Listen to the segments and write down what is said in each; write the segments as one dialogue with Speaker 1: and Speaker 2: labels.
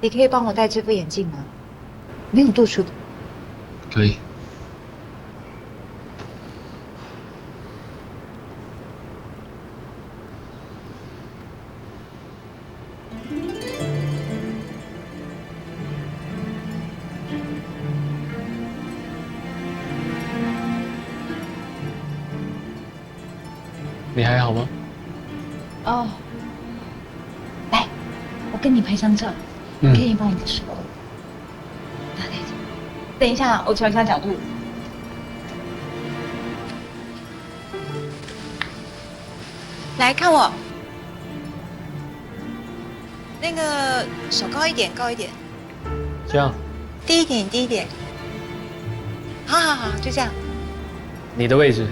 Speaker 1: 你可以帮我戴这副眼镜吗？没有度数的。
Speaker 2: 可以。你还好吗？
Speaker 1: 哦，来，我跟你拍张照，你可以帮你的手。等一下，我调一下角度。来看我，那个手高一点，高一点。
Speaker 2: 这样。
Speaker 1: 低一点，低一点。好好好，就这样。
Speaker 2: 你的位置。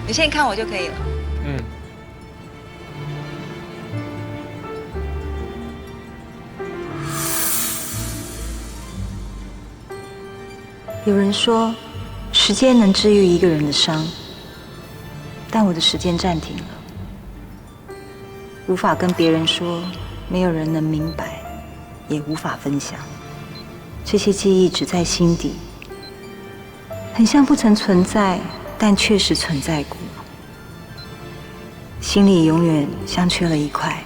Speaker 1: 你现在看我就可以了。
Speaker 2: 嗯。
Speaker 3: 有人说，时间能治愈一个人的伤，但我的时间暂停了，无法跟别人说，没有人能明白，也无法分享。这些记忆只在心底，很像不曾存在，但确实存在过。心里永远像缺了一块。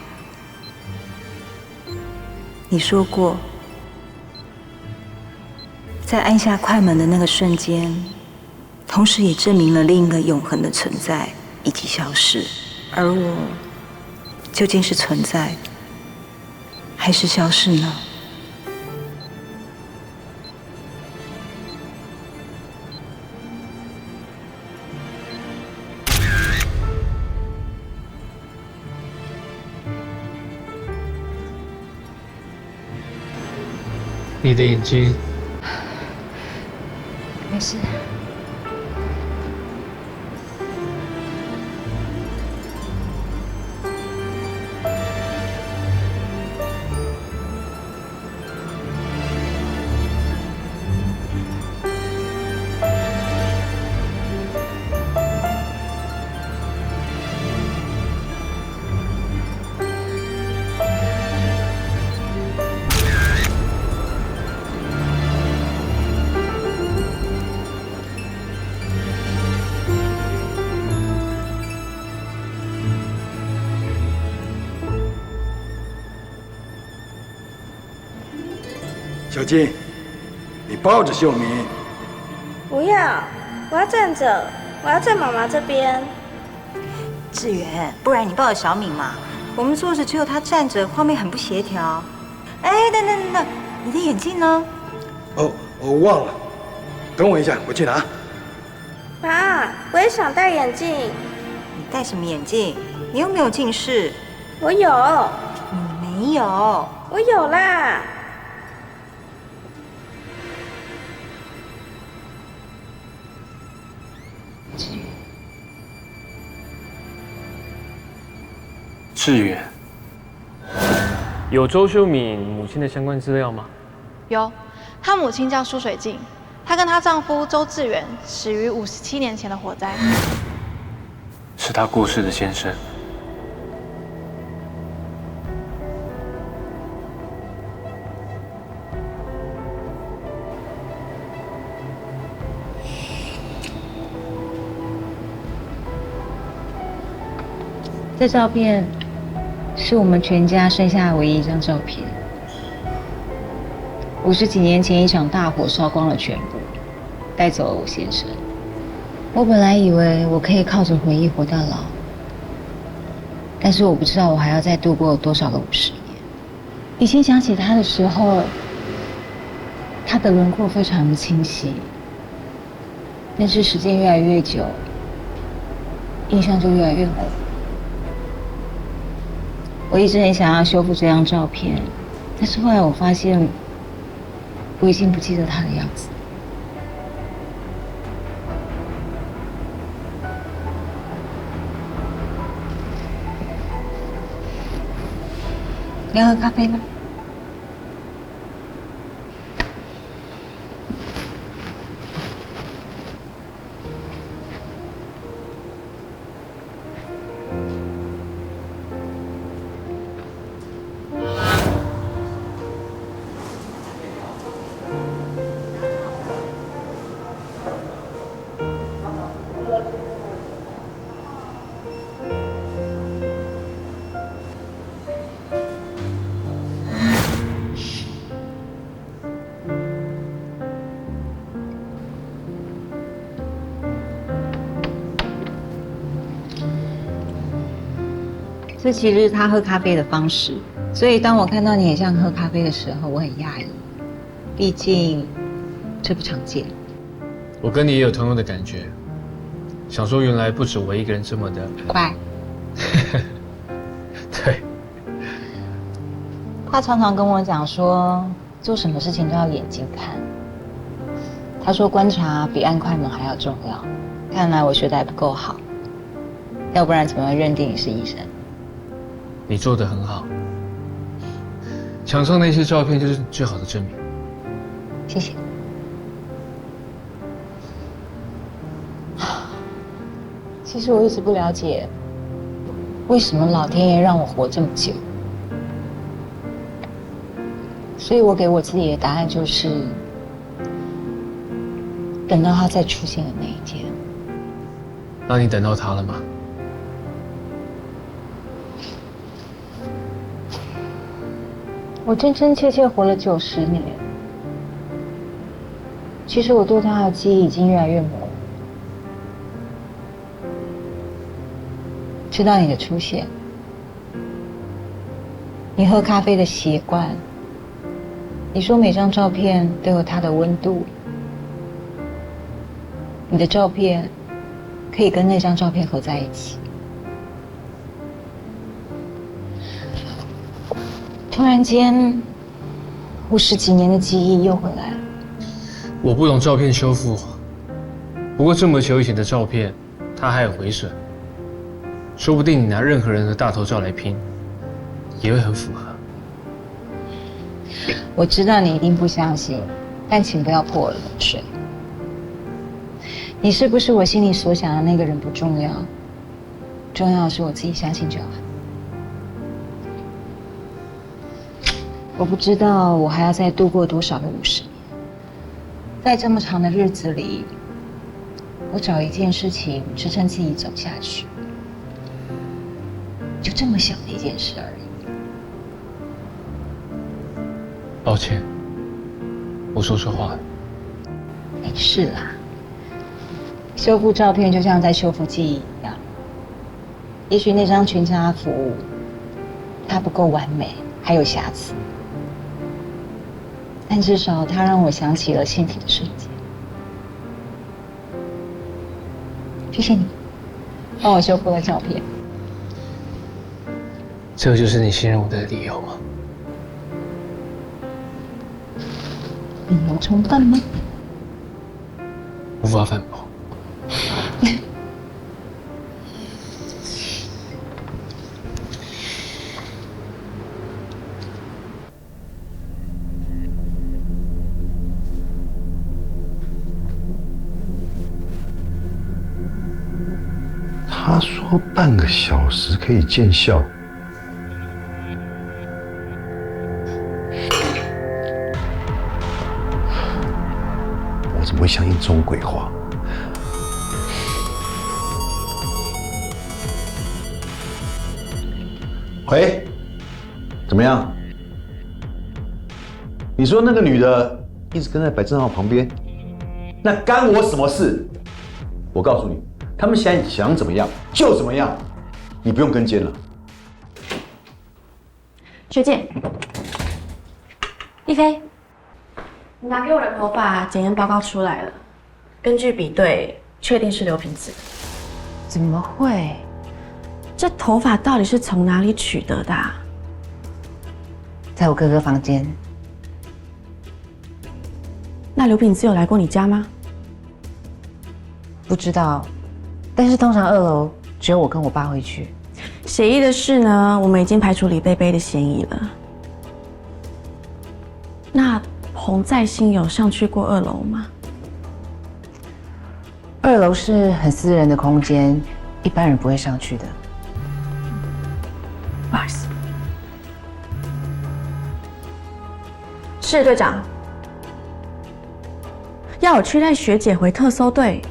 Speaker 3: 你说过，在按下快门的那个瞬间，同时也证明了另一个永恒的存在以及消失。而我，究竟是存在，还是消失呢？
Speaker 2: 你的眼睛。
Speaker 1: 没事。
Speaker 4: 小金，你抱着秀敏。
Speaker 5: 不要，我要站着，我要在妈妈这边。
Speaker 3: 志远，不然你抱着小敏嘛。我们坐着只有她站着，画面很不协调。哎，等，你的眼镜呢？
Speaker 4: 哦，我忘了，等我一下，我去拿。
Speaker 5: 妈，我也想戴眼镜。
Speaker 3: 你戴什么眼镜？你又没有近视。
Speaker 5: 我有。
Speaker 3: 你没有。
Speaker 5: 我有啦。
Speaker 2: 志远，有周秀敏母亲的相关资料吗？
Speaker 6: 有，她母亲叫苏水静，她跟她丈夫周志远始于57年前的火灾。
Speaker 2: 是她过世的先生。
Speaker 1: 这照片是我们全家剩下的唯一一张照片。50几年前，一场大火烧光了全部，带走了我先生。我本来以为我可以靠着回忆活到老，但是我不知道我还要再度过多少个50年。以前想起他的时候，他的轮廓非常的清晰，但是时间越来越久，印象就越来越模糊。我一直很想要修复这张照片，但是后来我发现，我已经不记得他的样子。你要喝咖啡吗？这其实是他喝咖啡的方式。所以当我看到你也像喝咖啡的时候，我很讶异，毕竟这不常见。
Speaker 2: 我跟你也有同样的感觉，想说原来不止我一个人这么的
Speaker 1: 乖。
Speaker 2: 对。
Speaker 1: 他常常跟我讲说，做什么事情都要眼睛看。他说观察比按快门还要重要。看来我学得还不够好，要不然怎么会认定你是医生？
Speaker 2: 你做得很好，墙上那些照片就是最好的证明。
Speaker 1: 谢谢。其实我一直不了解，为什么老天爷让我活这么久。所以我给我自己的答案就是，等到他再出现的那一天。
Speaker 2: 那你等到他了吗？
Speaker 1: 我真真切切活了90年，其实我对他的记忆已经越来越模糊。直到你的出现，你喝咖啡的习惯，你说每张照片都有它的温度，你的照片可以跟那张照片合在一起。突然间，我10几年的记忆又回来了。
Speaker 2: 我不懂照片修复，不过这么久以前的照片，它还有毁损，说不定你拿任何人的大头照来拼，也会很符合。
Speaker 1: 我知道你一定不相信，但请不要泼我冷水。你是不是我心里所想的那个人不重要，重要的是我自己相信就好。我不知道我还要再度过多少个50年，在这么长的日子里，我找一件事情支撑自己走下去，就这么小的一件事而已。
Speaker 2: 抱歉，我说错话了。
Speaker 1: 没事啦，修复照片就像在修复记忆一样。也许那张群家福，它不够完美，还有瑕疵，但至少它让我想起了幸福的瞬间。谢谢你，帮我修复了照片。
Speaker 2: 这就是你信任我的理由吗？
Speaker 1: 理由充分吗？
Speaker 2: 无法反驳。
Speaker 4: 他说半个小时可以见效。我怎么会相信这种鬼话？喂，怎么样？你说那个女的一直跟在白正浩旁边，那干我什么事？我告诉你，他们现在想怎么样就怎么样，你不用跟监了。
Speaker 7: 学姐，一菲，你拿给我的头发检验报告出来了，根据比对，确定是刘品子。
Speaker 1: 怎么会？
Speaker 7: 这头发到底是从哪里取得的啊？
Speaker 1: 在我哥哥房间。
Speaker 7: 那刘品子有来过你家吗？
Speaker 1: 不知道，但是通常2楼只有我跟我爸会去。
Speaker 7: 协议的事呢，我们已经排除李贝贝的嫌疑了。那彭在兴有上去过2楼吗
Speaker 1: ？2楼是很私人的空间，一般人不会上去的。
Speaker 7: 不好意思。是队长，要我去带学姐回特搜队。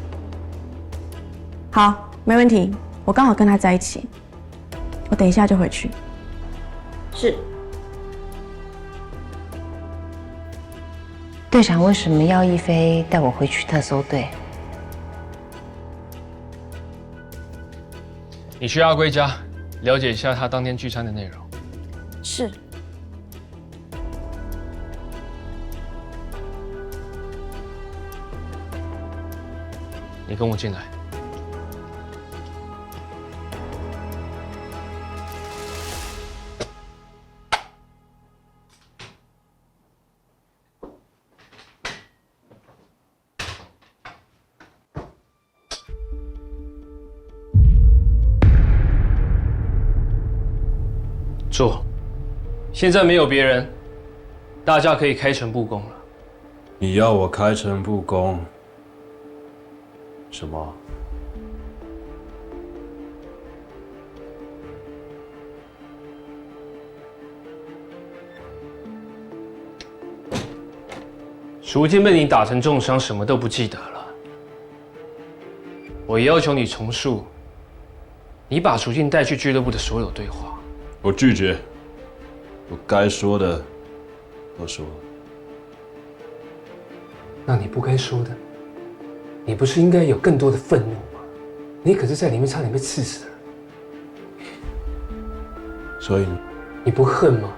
Speaker 7: 好，没问题，我刚好跟她在一起，我等一下就回去。是。
Speaker 1: 队长为什么要一菲带我回去特搜队？
Speaker 2: 你去阿龟家，了解一下他当天聚餐的内容。
Speaker 7: 是。
Speaker 2: 你跟我进来。坐。现在没有别人，大家可以开诚布公了。
Speaker 8: 你要我开诚布公？什么？
Speaker 2: 赎金被你打成重伤，什么都不记得了。我要求你重述你把赎金带去俱乐部的所有对话。
Speaker 8: 我拒绝。我该说的都说了。
Speaker 2: 那你不该说的，你不是应该有更多的愤怒吗？你可是在里面差点被刺死了。
Speaker 8: 所以
Speaker 2: 你不恨吗？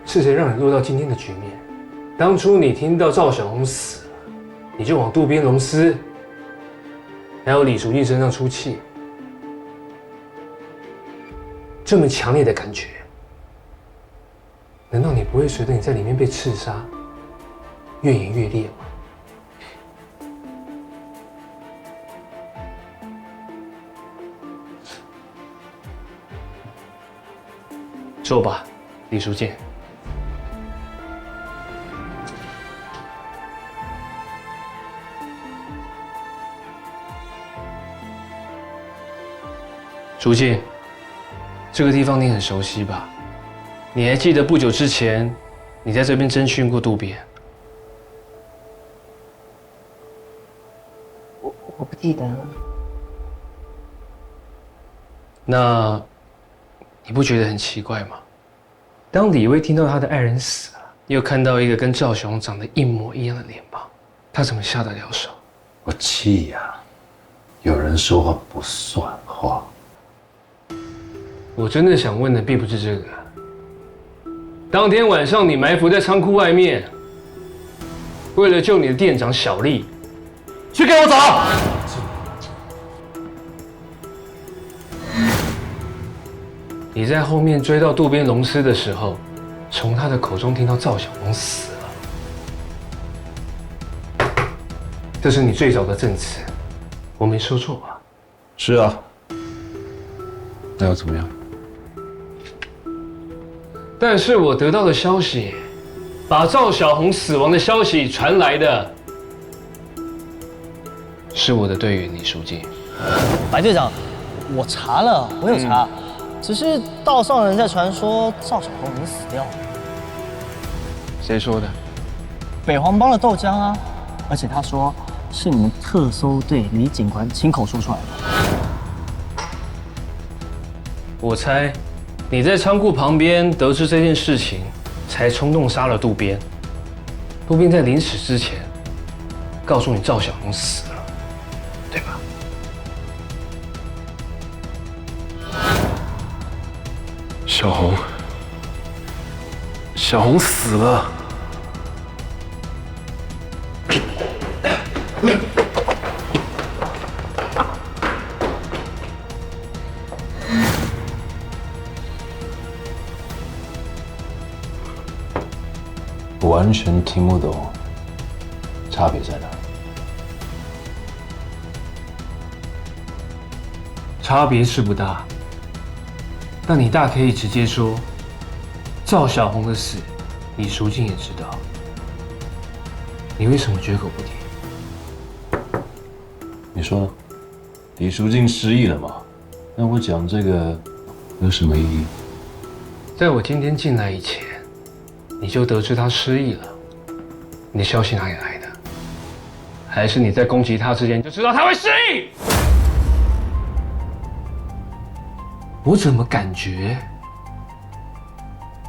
Speaker 2: 是谁让你落到今天的局面？当初你听到赵小红死了，你就往渡边龙司还有李淑静身上出气，这么强烈的感觉，难道你不会随着你在里面被刺杀，越演越烈吗？坐吧，李淑静。淑静，这个地方你很熟悉吧？你还记得不久之前你在这边侦讯过渡边？
Speaker 1: 我不记得了。
Speaker 2: 那你不觉得很奇怪吗？当李威听到他的爱人死了，又看到一个跟赵雄长得一模一样的脸庞，他怎么下得了手？
Speaker 8: 我气呀！有人说话不算话。
Speaker 2: 我真的想问的并不是这个。当天晚上你埋伏在仓库外面，为了救你的店长小丽，去给我走！你在后面追到渡边龙司的时候，从他的口中听到赵小龙死了，这是你最早的证词，我没说错吧？
Speaker 8: 是啊，那又怎么样？
Speaker 2: 但是我得到的消息，把赵小红死亡的消息传来的，是我的队员李书记。
Speaker 9: 白队长，我查了，我有查，只是道上人在传说赵小红已经死掉了。
Speaker 2: 谁说的？
Speaker 9: 北黄帮的豆浆啊，而且他说是你们特搜队李警官亲口说出来的。
Speaker 2: 我猜你在仓库旁边得知这件事情，才冲动杀了渡边。渡边在临死之前告诉你赵小红死了，对吧？
Speaker 8: 小红死了。完全听不懂，差别在哪？
Speaker 2: 差别是不大，但你大可以直接说，赵小红的死，李淑静也知道。你为什么绝口不提？
Speaker 8: 你说呢？李淑静失忆了嘛？那我讲这个有什么意义？
Speaker 2: 在我今天进来以前，你就得知他失忆了，你的消息哪里来的？还是你在攻击他之前就知道他会失忆？我怎么感觉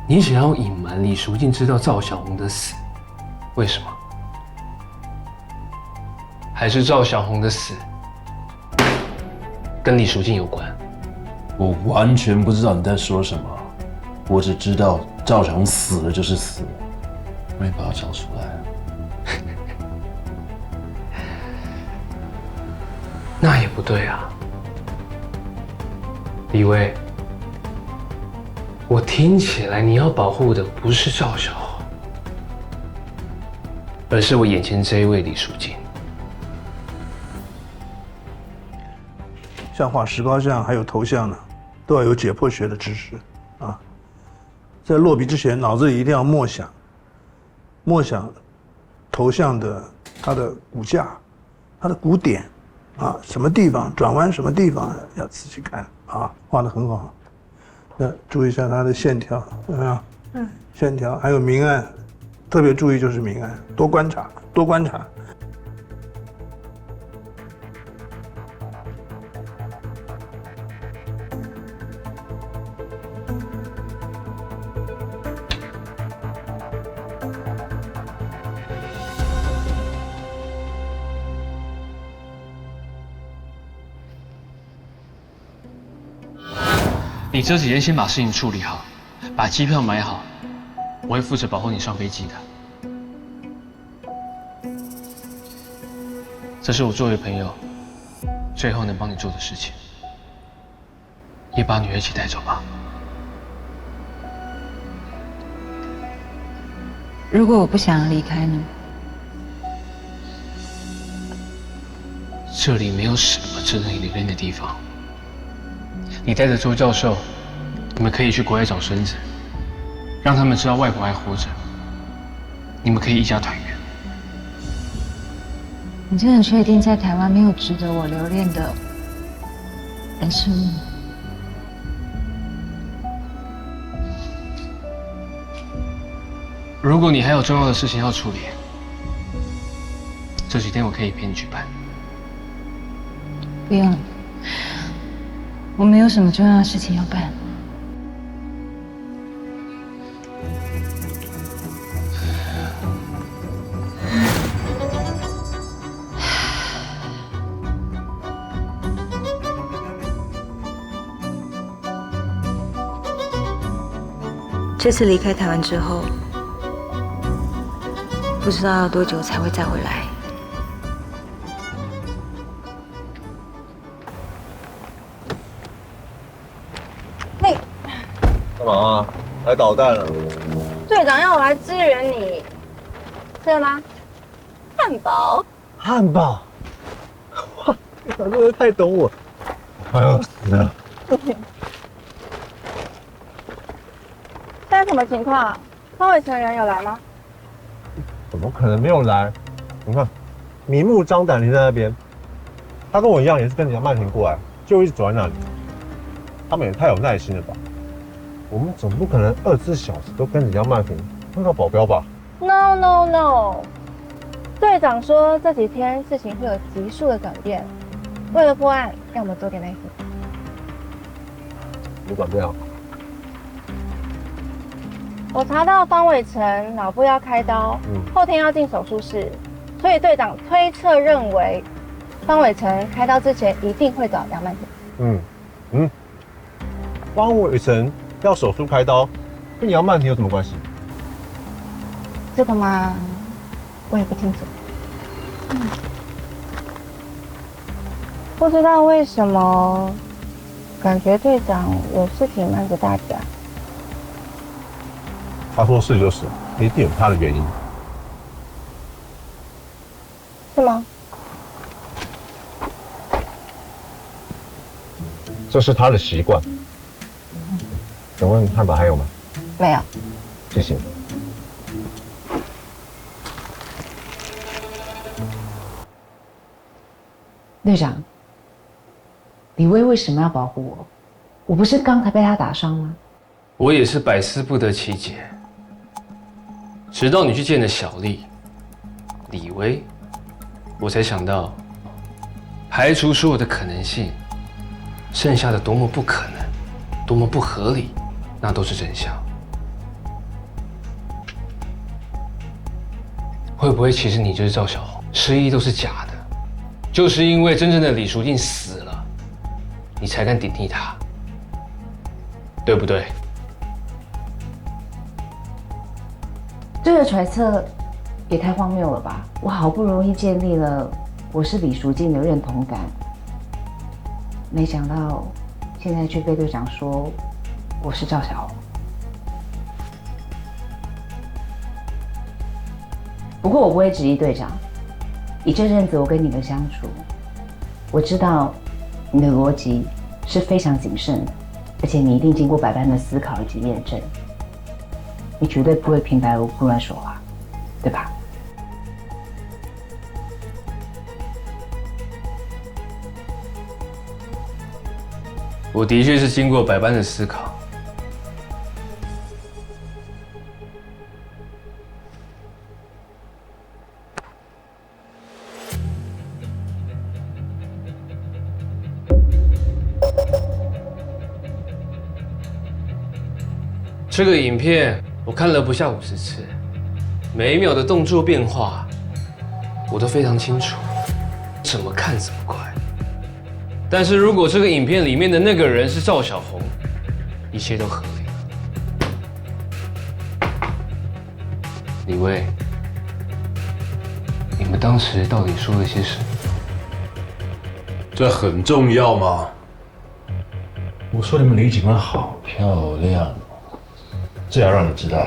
Speaker 2: 你想要隐瞒李淑静知道赵小红的死？为什么？还是赵小红的死跟李淑静有关？
Speaker 8: 我完全不知道你在说什么，我只知道赵小红死了就是死了，我也把他找出来了。
Speaker 2: 那也不对啊，李威，我听起来你要保护的不是赵小红，而是我眼前这一位李淑静。
Speaker 10: 像画石膏像还有头像呢，都要有解剖学的知识啊。在落笔之前，脑子里一定要默想头像的它的骨架、它的骨点啊，什么地方转弯，什么地方要仔细看啊，画得很好。那注意一下它的线条，有没有？线条还有明暗，特别注意就是明暗，多观察，多观察。
Speaker 2: 你这几天先把事情处理好，把机票买好，我会负责保护你上飞机的。这是我作为朋友最后能帮你做的事情。也把女儿一起带走吧。
Speaker 1: 如果我不想离开呢？
Speaker 2: 这里没有什么值得你留恋的地方。你带着周教授，你们可以去国外找孙子，让他们知道外婆还活着。你们可以一家团圆。
Speaker 1: 你真的确定在台湾没有值得我留恋的人事物吗？
Speaker 2: 如果你还有重要的事情要处理，这几天我可以陪你去办。
Speaker 1: 不用了，我没有什么重要的事情要办。
Speaker 3: 这次离开台湾之后，不知道要多久才会再回来。
Speaker 5: 嘿，
Speaker 11: 干嘛啊？来捣蛋了？
Speaker 5: 队长要我来支援你，吃了吗？汉堡。
Speaker 11: 汉堡？哇，队长真的太懂我，快要死了。
Speaker 5: 现在什么情况？方伟成人有来吗？
Speaker 11: 怎么可能没有来？你看，明目张胆停在那边，他跟我一样也是跟着杨曼婷过来，就一直走在那里。他们也太有耐心了吧？我们总不可能24小时都跟着杨曼婷当个保镖吧
Speaker 5: ？No No No， 队长说这几天事情会有急速的转变，为了破案，让我们多点耐心。
Speaker 11: 有转变啊？
Speaker 5: 我查到方伟成脑部要开刀，后天要进手术室，所以队长推测认为，方伟成开刀之前一定会找杨曼婷。
Speaker 11: 方伟成要手术开刀，跟杨曼婷有什么关系？
Speaker 5: 这个嘛，我也不清楚。不知道为什么，感觉队长有事情瞒着大家。
Speaker 11: 他说是就是，一定有他的原因。
Speaker 5: 是吗？
Speaker 11: 这是他的习惯。请问汉堡还有吗？
Speaker 5: 没有。
Speaker 11: 谢谢。
Speaker 12: 队长，李威为什么要保护我？我不是刚才被他打伤吗？
Speaker 2: 我也是百思不得其解。直到你去见了小丽、李威，我才想到，排除所有的可能性，剩下的多么不可能，多么不合理，那都是真相。会不会其实你就是赵小红，失忆都是假的？就是因为真正的李淑静死了，你才敢顶替她，对不对？
Speaker 12: 这个揣测也太荒谬了吧！我好不容易建立了我是李淑静的认同感，没想到现在却被队长说我是赵小红。不过我不会质疑队长，以这阵子我跟你的相处，我知道你的逻辑是非常谨慎的，而且你一定经过百般的思考以及验证，你绝对不会平白无故乱说话，对吧？
Speaker 2: 我的确是经过百般的思考。这个影片我看了不下50次，每一秒的动作变化我都非常清楚，怎么看怎么快。但是如果这个影片里面的那个人是赵小红，一切都合理。李威，你们当时到底说了些什么？
Speaker 8: 这很重要吗？我说你们李警官好漂亮。这要让你知道，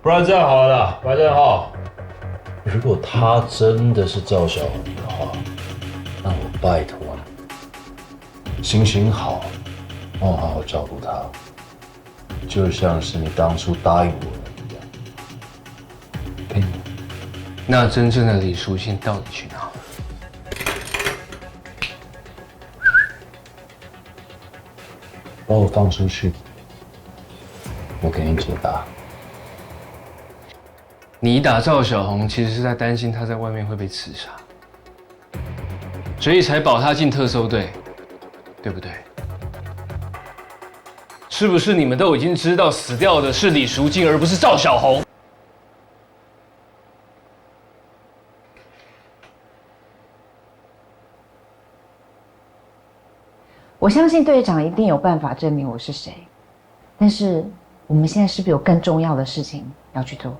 Speaker 8: 不然这样好了啦，白正浩，如果他真的是赵小红的话，那我拜托你，行行好，帮我好好照顾他，就像是你当初答应我的一样。给你。
Speaker 2: 那真正的李淑信到底去哪了？
Speaker 8: 把我放出去。我给你解答。
Speaker 2: 你打赵小红，其实是在担心她在外面会被刺杀，所以才保她进特搜队，对不对？是不是你们都已经知道死掉的是李淑静，而不是赵小红？
Speaker 12: 我相信队长一定有办法证明我是谁，但是我们现在是不是有更重要的事情要去做？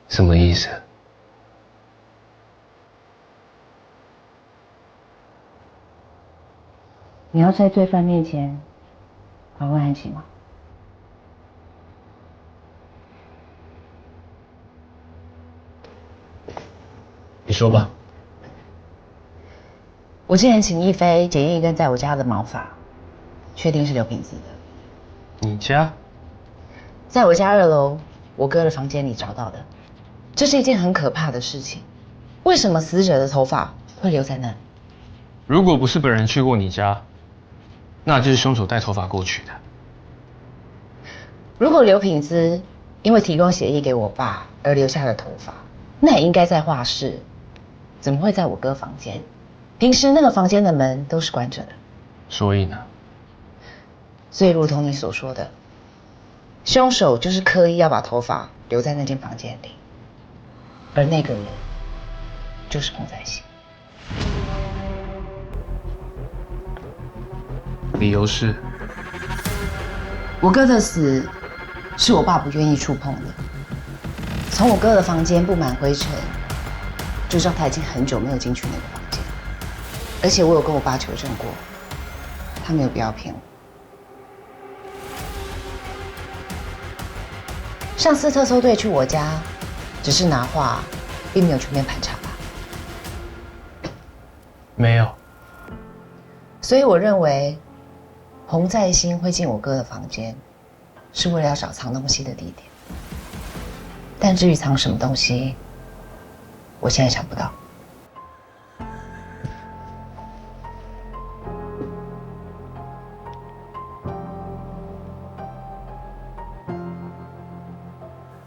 Speaker 2: 什么意思？
Speaker 12: 你要在罪犯面前访问案情吗？
Speaker 2: 你说吧。
Speaker 12: 我之前请一菲检验一根在我家的毛发，确定是刘品姿的。
Speaker 2: 你家？
Speaker 12: 在我家2楼我哥的房间里找到的。这是一件很可怕的事情。为什么死者的头发会留在那里？
Speaker 2: 如果不是本人去过你家，那就是凶手带头发过去的。
Speaker 12: 如果刘品姿因为提供血液给我爸而留下了头发，那也应该在画室，怎么会在我哥房间？平时那个房间的门都是关着的。
Speaker 2: 所以呢？
Speaker 12: 所以如同你所说的，凶手就是刻意要把头发留在那间房间里，而那个人就是彭在兴。
Speaker 2: 理由是？
Speaker 12: 我哥的死是我爸不愿意触碰的。从我哥的房间布满灰尘，就知道他已经很久没有进去那个房间。而且我有跟我爸求证过，他没有必要骗我。上次特搜队去我家，只是拿画，并没有全面盘查吧？
Speaker 2: 没有。
Speaker 12: 所以我认为，彭在兴会进我哥的房间，是为了要找藏东西的地点。但至于藏什么东西，我现在想不到。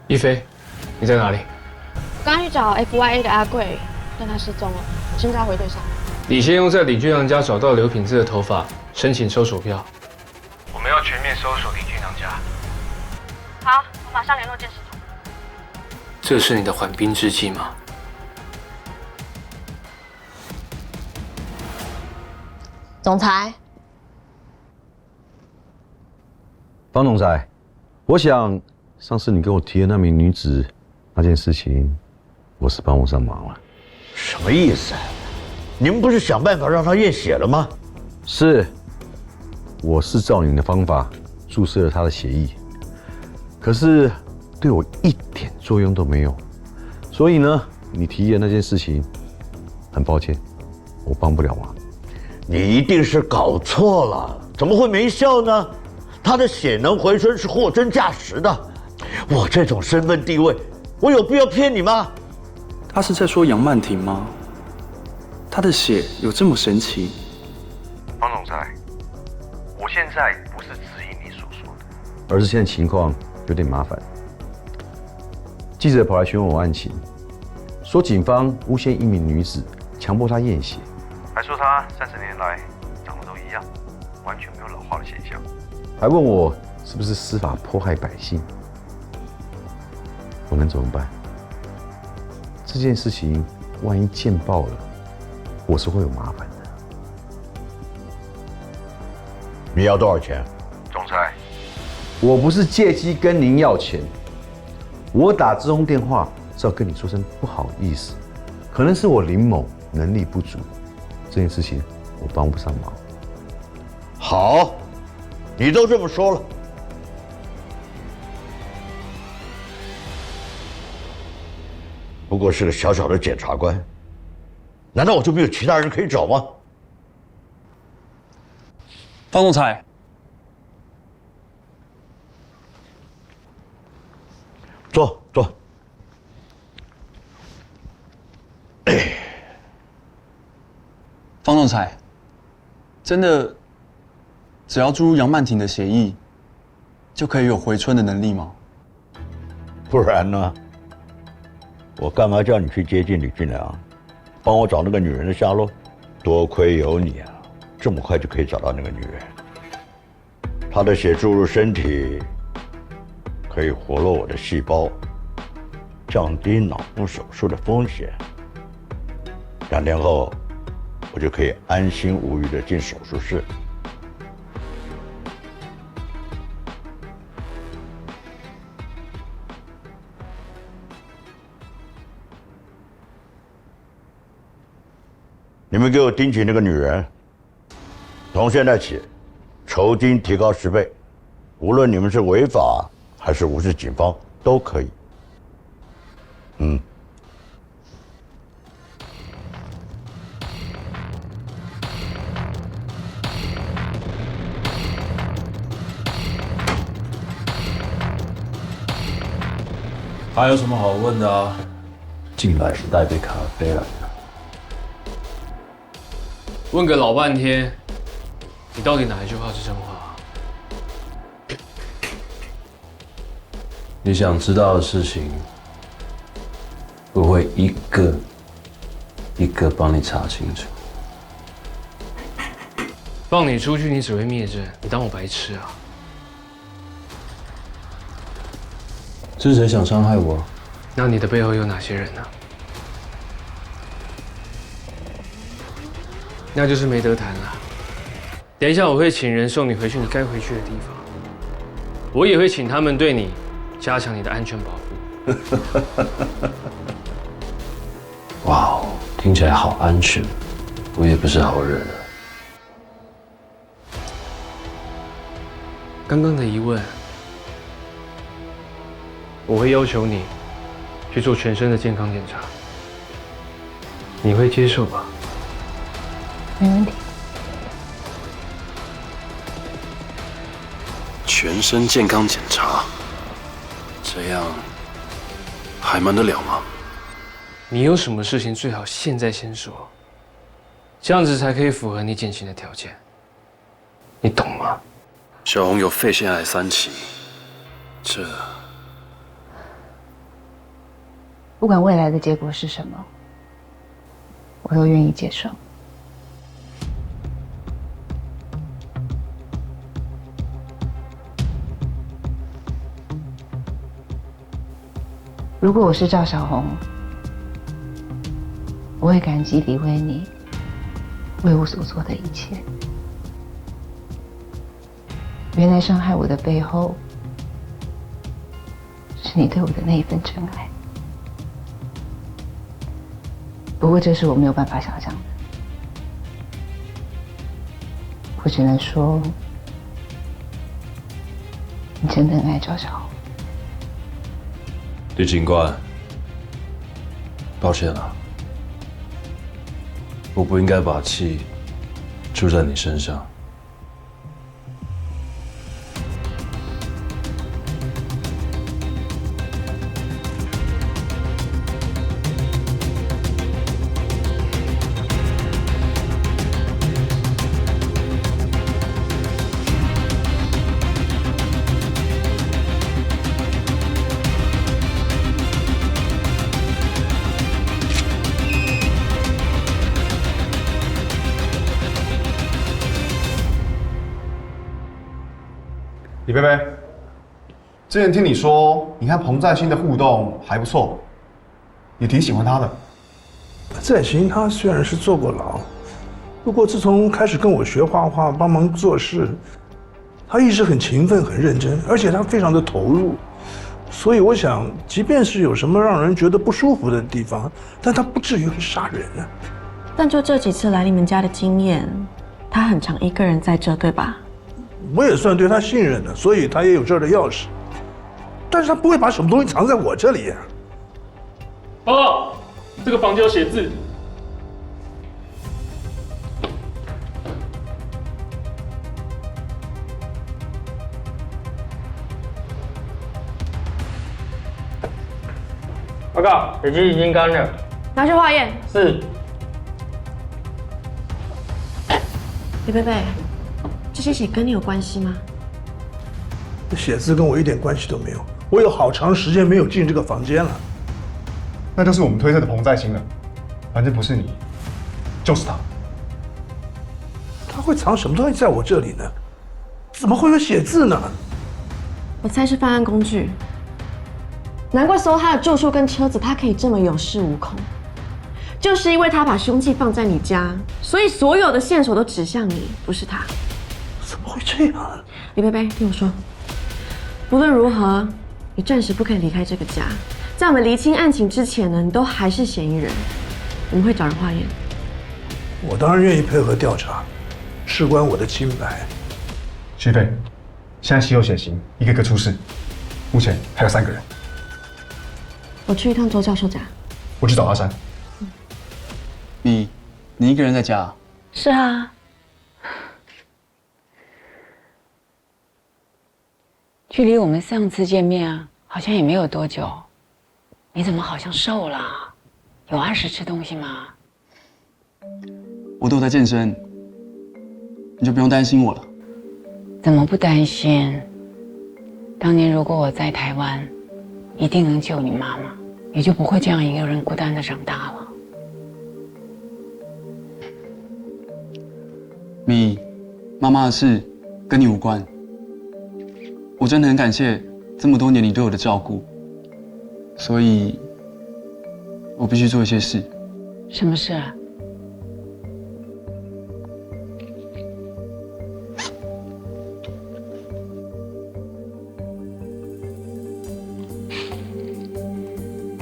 Speaker 2: 一菲，你在哪里？
Speaker 7: 我刚去找 FYA 的阿贵，但他失踪了，现在要回队上。
Speaker 2: 李先用在李俊阳家找到刘品质的头发，申请搜索票。我们要全面搜索李俊阳家。
Speaker 7: 好，我马上联络监视组。
Speaker 2: 这是你的缓兵之计吗？
Speaker 7: 总裁，
Speaker 4: 方总裁，我想上次你跟我提的那名女子那件事情，我是帮不上忙了。
Speaker 13: 什么意思啊？你们不是想办法让她验血了吗？
Speaker 4: 是，我是照你的方法注射了她的血液，可是对我一点作用都没有。所以呢，你提议的那件事情，很抱歉，我帮不了忙。
Speaker 13: 你一定是搞错了，怎么会没效呢？她的血能回春是货真价实的。我这种身份地位，我有必要骗你吗？
Speaker 14: 他是在说杨曼婷吗？她的血有这么神奇？
Speaker 4: 方总裁，我现在不是质疑你所说的，而是现在情况有点麻烦。记者跑来询问我案情，说警方诬陷一名女子，强迫她验血，还说她30年来长得都一样，完全没有老化的现象，还问我是不是司法迫害百姓。我能怎么办？这件事情万一见报了，我是会有麻烦的。
Speaker 13: 你要多少钱？
Speaker 4: 总裁，我不是借机跟您要钱，我打这通电话是要跟你说声不好意思，可能是我林某能力不足，这件事情我帮不上忙。
Speaker 13: 好，你都这么说了。不过是个小小的检察官，难道我就没有其他人可以找吗？
Speaker 14: 方总裁，
Speaker 13: 坐。
Speaker 14: 方总裁，真的只要注入杨曼婷的血液，就可以有回春的能力吗？
Speaker 13: 不然呢？我干嘛叫你去接近李俊良，帮我找那个女人的下落？多亏有你啊，这么快就可以找到那个女人。她的血注入身体，可以活络我的细胞，降低脑部手术的风险。2天后，我就可以安心无虞地进手术室。你们给我盯紧那个女人，从现在起，酬金提高10倍，无论你们是违法还是无视警方，都可以。
Speaker 8: 还有什么好问的啊？进来是带杯咖啡来的。
Speaker 2: 问个老半天，你到底哪一句话是真话？
Speaker 8: 你想知道的事情，我会一个一个帮你查清楚。
Speaker 2: 放你出去，你只会灭证，你当我白痴啊？
Speaker 8: 是谁想伤害我？
Speaker 2: 那你的背后有哪些人呢？那就是没得谈了。等一下我会请人送你回去你该回去的地方，我也会请他们对你加强你的安全保护。
Speaker 8: 哇哦，听起来好安全，我也不是好人啊。
Speaker 2: 刚刚的疑问，我会要求你去做全身的健康检查，你会接受吧？
Speaker 1: 没问题。
Speaker 8: 全身健康检查，这样还瞒得了吗？
Speaker 2: 你有什么事情最好现在先说，这样子才可以符合你减刑的条件，你懂吗？
Speaker 8: 小红有肺腺癌3期，这
Speaker 1: 不管未来的结果是什么，我都愿意接受。如果我是赵小红，我会感激李威你为我所做的一切，
Speaker 12: 原来伤害我的背后，是你对我的那一份真爱。不过这是我没有办法想象的，我只能说，你真的很爱赵小豪。
Speaker 8: 李警官，抱歉了，我不应该把气出在你身上。
Speaker 11: 李贝贝，之前听你说你和彭在兴的互动还不错，也挺喜欢他的。
Speaker 10: 在兴他虽然是坐过牢，不过自从开始跟我学画画、帮忙做事，他一直很勤奋、很认真，而且他非常的投入。所以我想，即便是有什么让人觉得不舒服的地方，但他不至于会杀人啊。
Speaker 7: 但就这几次来你们家的经验，他很常一个人在这，对吧？
Speaker 10: 我也算对他信任的，所以他也有这儿的钥匙。但是他不会把什么东西藏在我这里呀。
Speaker 2: 报告，这个房间有写字。
Speaker 9: 报告，血迹已经干了。
Speaker 7: 拿去化验。
Speaker 9: 是。
Speaker 7: 李贝贝，这些血跟你有关系吗？
Speaker 10: 写字跟我一点关系都没有，我有好长时间没有进这个房间了。
Speaker 11: 那就是我们推测的彭在兴了，反正不是你，就是他。
Speaker 10: 他会藏什么东西在我这里呢？怎么会有写字呢？
Speaker 7: 我猜是犯案工具。难怪搜他的住处跟车子，他可以这么有恃无恐，就是因为他把凶器放在你家，所以所有的线索都指向你，不是他。
Speaker 10: 怎么会这样？
Speaker 7: 李贝贝，听我说，无论如何，你暂时不可以离开这个家。在我们厘清案情之前呢，你都还是嫌疑人。我们会找人化验。
Speaker 10: 我当然愿意配合调查，事关我的清白。
Speaker 11: 徐飞，现在稀有血型一个个出事，目前还有3个人。
Speaker 7: 我去一趟周教授家。
Speaker 11: 我去找阿山。
Speaker 14: 你一个人在家？
Speaker 7: 是啊。
Speaker 1: 距离我们上次见面啊，好像也没有多久。你怎么好像瘦了？有按时吃东西吗？
Speaker 14: 我都有在健身，你就不用担心我了。
Speaker 1: 怎么不担心？当年如果我在台湾，一定能救你妈妈，你就不会这样一个人孤单的长大了。
Speaker 14: 米，妈妈的事跟你无关。我真的很感谢这么多年你对我的照顾，所以我必须做一些事。
Speaker 1: 什么事啊？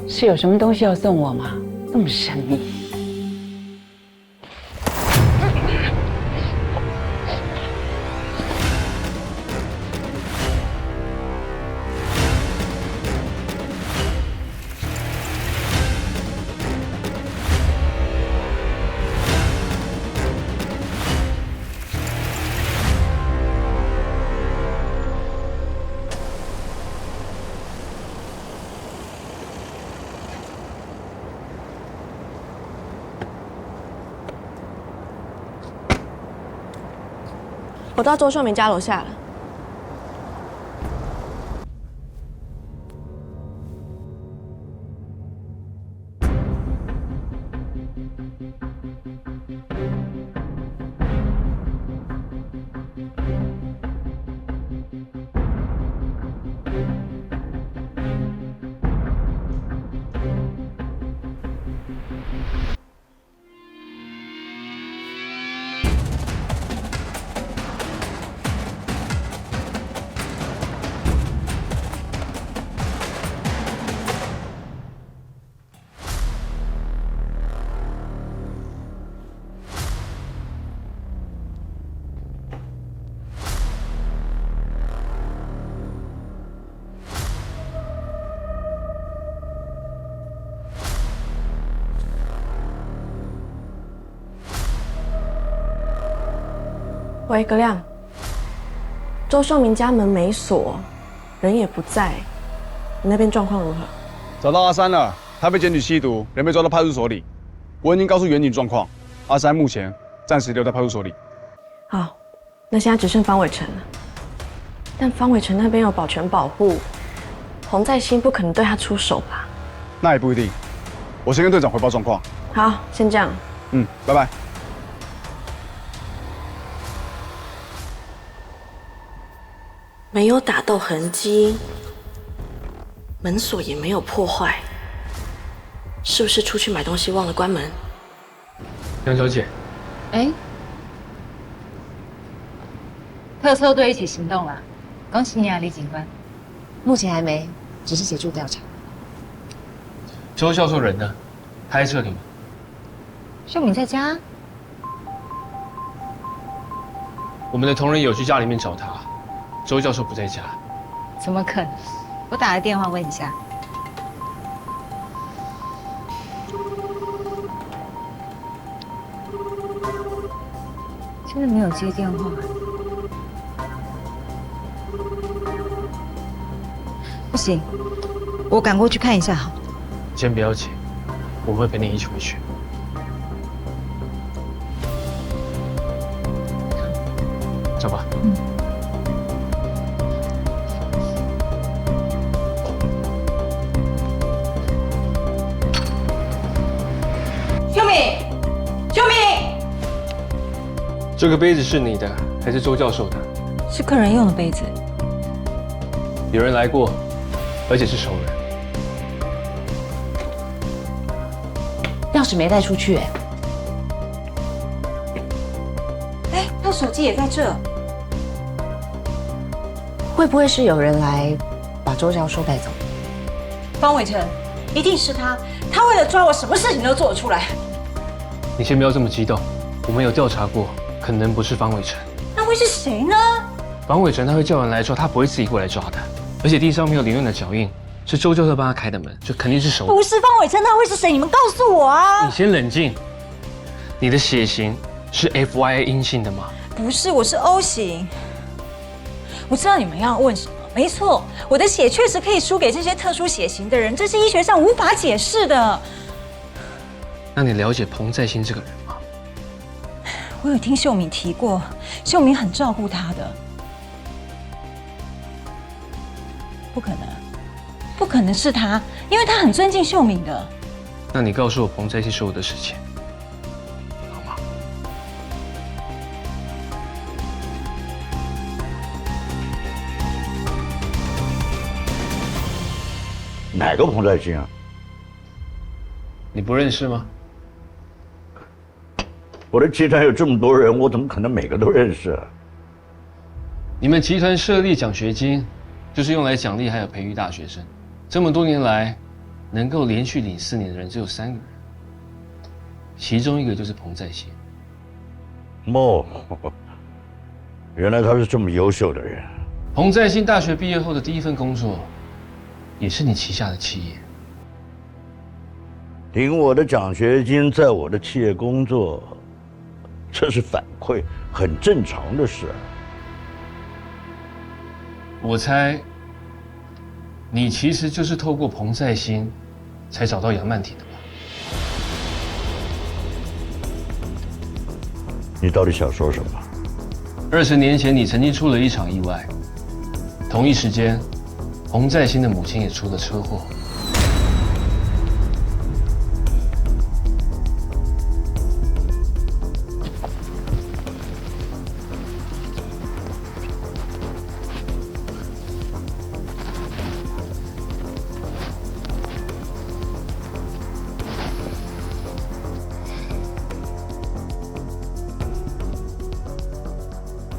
Speaker 1: 是有什么东西要送我吗？那么神秘。
Speaker 7: 我到周秀明家楼下了。喂，葛亮，周秀明家门没锁，人也不在，你那边状况如何？
Speaker 15: 找到阿三了，他被检举吸毒，人被抓到派出所里。我已经告诉远景状况，阿三目前暂时留在派出所里。
Speaker 7: 好，那现在只剩方伟成了，但方伟成那边有保全保护，洪在兴不可能对他出手吧？
Speaker 15: 那也不一定，我先跟队长汇报状况。
Speaker 7: 好，先这样。
Speaker 15: 拜拜。
Speaker 7: 没有打斗痕迹，门锁也没有破坏，是不是出去买东西忘了关门？
Speaker 2: 杨小姐，
Speaker 1: 特搜队一起行动了，恭喜你啊，李警官。
Speaker 16: 目前还没，只是协助调查。
Speaker 2: 周教授人呢？他在这里吗？
Speaker 1: 秀敏在家？
Speaker 2: 我们的同仁有去家里面找他，周教授不在家。
Speaker 1: 怎么可能？我打了电话问一下。真的没有接电话。不行，我赶过去看一下好。
Speaker 2: 先不要急，我会陪你一起回去。走吧。
Speaker 3: 秀敏，秀敏，
Speaker 2: 这个杯子是你的还是周教授的？
Speaker 3: 是客人用的杯子。
Speaker 2: 有人来过，而且是熟人。
Speaker 16: 钥匙没带出去，
Speaker 3: 他手机也在这。
Speaker 16: 会不会是有人来把周教授带走？
Speaker 3: 方伟成，一定是他。他为了抓我，什么事情都做得出来。
Speaker 2: 你先不要这么激动，我们有调查过，可能不是方伟成。
Speaker 3: 那会是谁呢？
Speaker 2: 方伟成他会叫人来抓，他不会自己过来抓的。而且地上没有凌乱的脚印，是周教授帮他开的门，这肯定是熟人。
Speaker 3: 不是方伟成，那会是谁？你们告诉我啊！
Speaker 2: 你先冷静。你的血型是 FYA 阴性的吗？
Speaker 3: 不是，我是 O 型。我知道你们要问什么，没错，我的血确实可以输给这些特殊血型的人，这是医学上无法解释的。
Speaker 2: 那你了解彭在兴这个人吗？
Speaker 3: 我有听秀敏提过，秀敏很照顾他的。不可能，不可能是他，因为他很尊敬秀敏的。
Speaker 2: 那你告诉我彭在兴所有的事情，好吗？
Speaker 13: 哪个彭在兴啊？
Speaker 2: 你不认识吗？
Speaker 13: 我的集团有这么多人，我怎么可能每个都认识啊？
Speaker 2: 你们集团设立奖学金，就是用来奖励还有培育大学生。这么多年来，能够连续领4年的人只有3个人，其中一个就是彭在兴。
Speaker 13: 原来他是这么优秀的人。
Speaker 2: 彭在兴大学毕业后的第一份工作，也是你旗下的企业。
Speaker 13: 领我的奖学金，在我的企业工作，这是反馈，很正常的事。
Speaker 2: 我猜，你其实就是透过彭在兴，才找到杨曼婷的吧？
Speaker 13: 你到底想说什么
Speaker 2: ？20年前，你曾经出了一场意外，同一时间，彭在兴的母亲也出了车祸。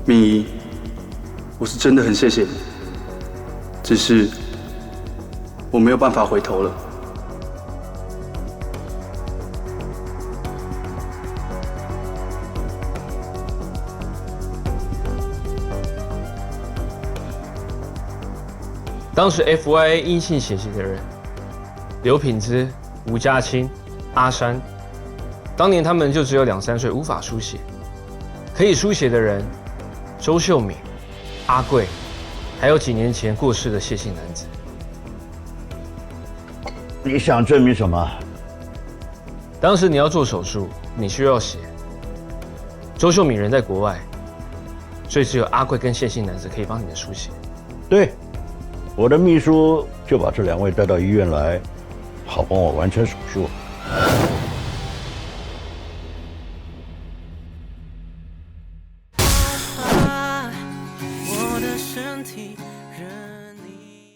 Speaker 14: 敏仪，我是真的很谢谢你，只是我没有办法回头了。
Speaker 2: 当时 FYA 阴性血型的人，刘品芝、吴家清、阿山，当年他们就只有2、3岁，无法书写。可以书写的人，周秀敏、阿贵，还有几年前过世的谢姓男子。
Speaker 13: 你想证明什么？
Speaker 2: 当时你要做手术，你需要血。周秀敏人在国外，所以只有阿贵跟谢姓男子可以帮你的输血。
Speaker 13: 对，我的秘书就把这2位带到医院来，好帮我完成手术。
Speaker 17: 我的身体